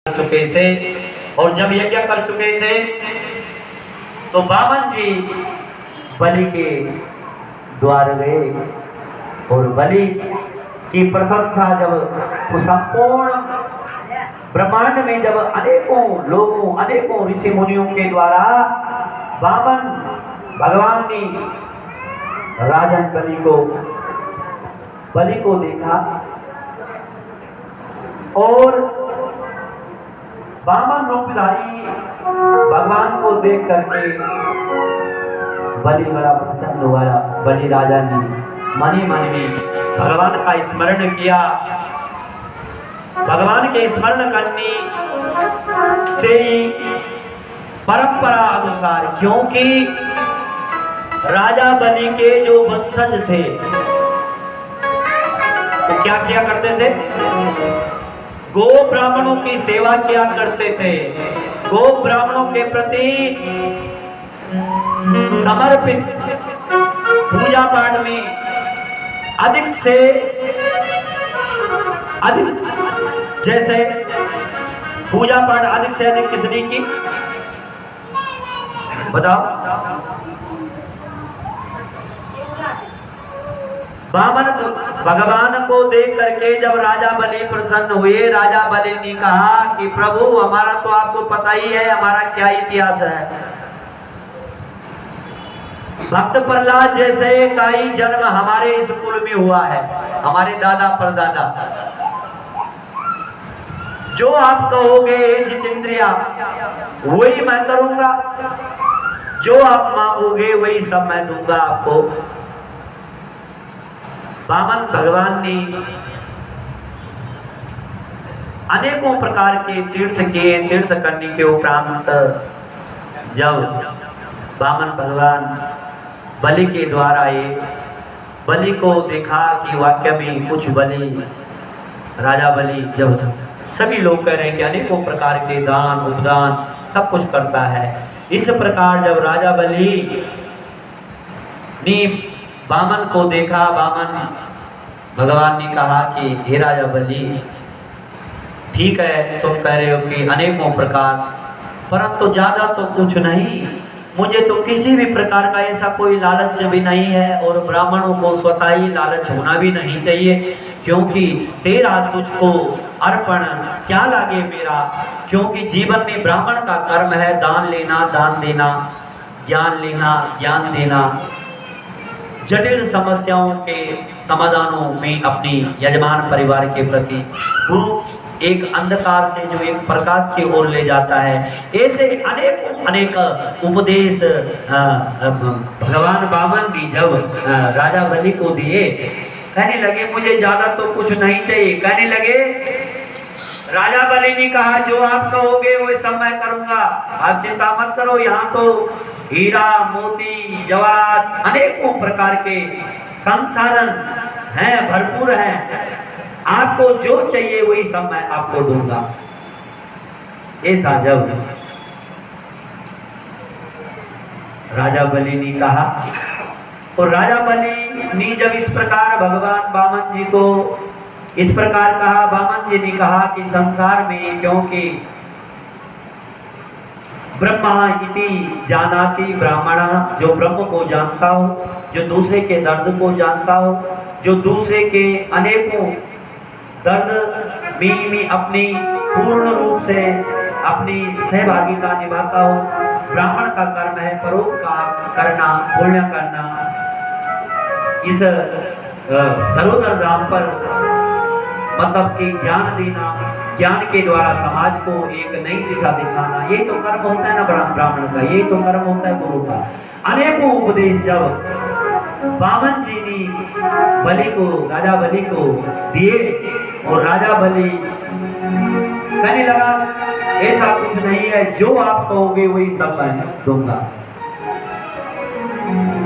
चुके से। और जब यज्ञ कर चुके थे तो बामन जी बलि के द्वार गए और बलि की प्रशंसा जब संपूर्ण ब्रह्मांड में जब अनेकों लोगों अनेकों ऋषि मुनियों के द्वारा बामन भगवान ने राजन बलि को देखा और बामन रूपधारी भगवान को देख करके बलि बड़ा प्रसन्न हुआ। बलि राजा ने मन में भगवान का स्मरण किया। भगवान के स्मरण करने से ही परंपरा अनुसार, क्योंकि राजा बलि के जो वंशज थे तो क्या किया करते थे? गो ब्राह्मणों की सेवा किया करते थे। गो ब्राह्मणों के प्रति समर्पित पूजा पाठ में अधिक से अधिक, जैसे पूजा पाठ अधिक से अधिक किसने की बताओ? बामन भगवान को देख करके जब राजा बलि प्रसन्न हुए, राजा बलि ने कहा कि प्रभु हमारा तो आपको पता ही है हमारा क्या इतिहास है। भक्त प्रहलाद जैसे का ही जन्म हमारे इस कुल में हुआ है, हमारे दादा परदादा। जो आप कहोगे जितेंद्रिया वही मैं करूंगा, जो आप मांगोगे वही सब मैं दूंगा आपको। बामन भगवान ने अनेकों प्रकार के तीर्थ किए। तीर्थ करने के उपरांत जब बामन भगवान बलि के द्वार आए, बलि को देखा कि वाक्य में कुछ बलि, राजा बलि जब सभी लोग कह रहे हैं कि अनेकों प्रकार के दान उपदान सब कुछ करता है, इस प्रकार जब राजा बलि ने बामन को देखा, बामन भगवान ने कहा कि हे राजा बलि, ठीक है तुम कह रहे हो कि अनेकों प्रकार, परंतु ज्यादा तो कुछ नहीं, मुझे तो किसी भी प्रकार का ऐसा कोई लालच भी नहीं है और ब्राह्मणों को स्वतः ही लालच होना भी नहीं चाहिए, क्योंकि तेरा तुझको अर्पण क्या लागे मेरा। क्योंकि जीवन में ब्राह्मण का कर्म है दान लेना, दान देना, ज्ञान लेना, ज्ञान देना, जटिल समस्याओं के समाधानों में अपनी यजमान परिवार के प्रति गुरु एक अंधकार से जो एक प्रकाश की ओर ले जाता है। ऐसे अनेक उपदेश भगवान बामन भी जब राजा बलि को दिए, कहने लगे मुझे ज्यादा तो कुछ नहीं चाहिए। कहने लगे, राजा बलि ने कहा जो आप कहोगे वो सब मैं करूंगा, आप चिंता मत करो। यहाँ तो हीरा मोती जवाहरात अनेकों प्रकार के संसाधन हैं, भरपूर हैं, आपको जो चाहिए वही सब मैं आपको दूंगा। ऐसा जब राजा बलि ने कहा, और राजा बलि ने जब इस प्रकार भगवान बामन जी को इस प्रकार कहा, बामन जी ने कहा कि संसार में क्योंकि ब्रह्मा इति जानाति ब्राह्मणा, जो ब्रह्म को जानता हो, जो दूसरे के दर्द को जानता हो, जो दूसरे के अनेकों दर्द में अपनी पूर्ण रूप से अपनी सहभागिता निभाता हो, ब्राह्मण का कर्म है परोपकार करना, पुण्य करना, इस धरोधर धाम पर मतलब कि ज्ञान देना, ज्ञान के द्वारा समाज को एक नई दिशा दिखाना, ये तो कर्म होता है ना ब्राह्मण का, ये तो कर्म होता है गुरु का। अनेकों उपदेश जब बामन जी ने बलि को, राजा बलि को दिए, और राजा बलि कहने लगा ऐसा कुछ नहीं है, जो आप कहोगे वही सब मैं दूंगा।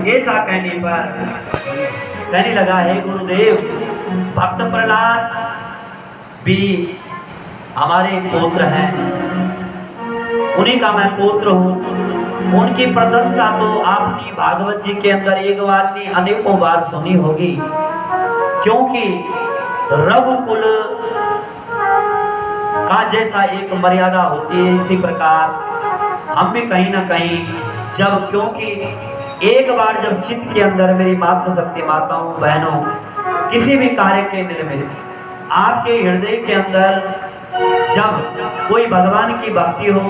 ऐसा कहने पर कहने लगा, हे गुरुदेव, भक्त प्रहलाद भी हमारे पुत्र हैं, उन्हीं का मैं पुत्र हूँ। उनकी प्रशंसा तो आपने भागवत जी के अंदर एक बार नहीं अनेकों बार सुनी होगी, क्योंकि रघुकुल का जैसा एक मर्यादा होती है, इसी प्रकार हम भी कहीं ना कहीं जब, क्योंकि एक बार जब चित्त के अंदर मेरी मातृशक्ति माताओं बहनों किसी भी कार्य के निर्मित आपके हृदय के अंदर जब कोई भगवान की भक्ति हो,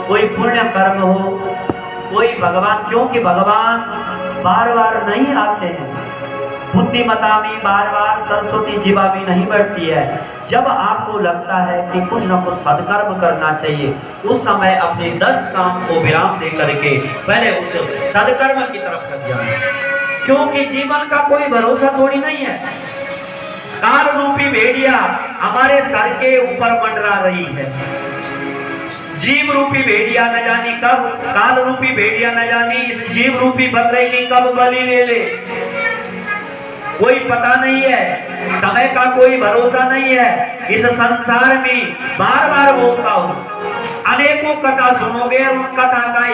कोई पुण्य कर्म हो, कोई भगवान, क्योंकि भगवान बार बार नहीं आते हैं, बुद्धिमता में बार बार सरस्वती जीवा भी नहीं बढ़ती है। जब आपको लगता है कि कुछ न कुछ सदकर्म करना चाहिए, उस समय अपने 10 काम को विराम दे करके पहले उस सदकर्म की तरफ लग जाए, क्योंकि जीवन का कोई भरोसा थोड़ी नहीं है। काल रूपी भेड़िया हमारे सर के ऊपर मंडरा रही है, जीव रूपी भेड़िया न जानी कब, काल रूपी भेड़िया न जानी इस जीव रूपी बकरे की कब बलि ले ले, कोई पता नहीं है, समय का कोई भरोसा नहीं है। इस संसार में बार बार बोलता हूं, अनेकों कथा सुनोगे और उन कथा का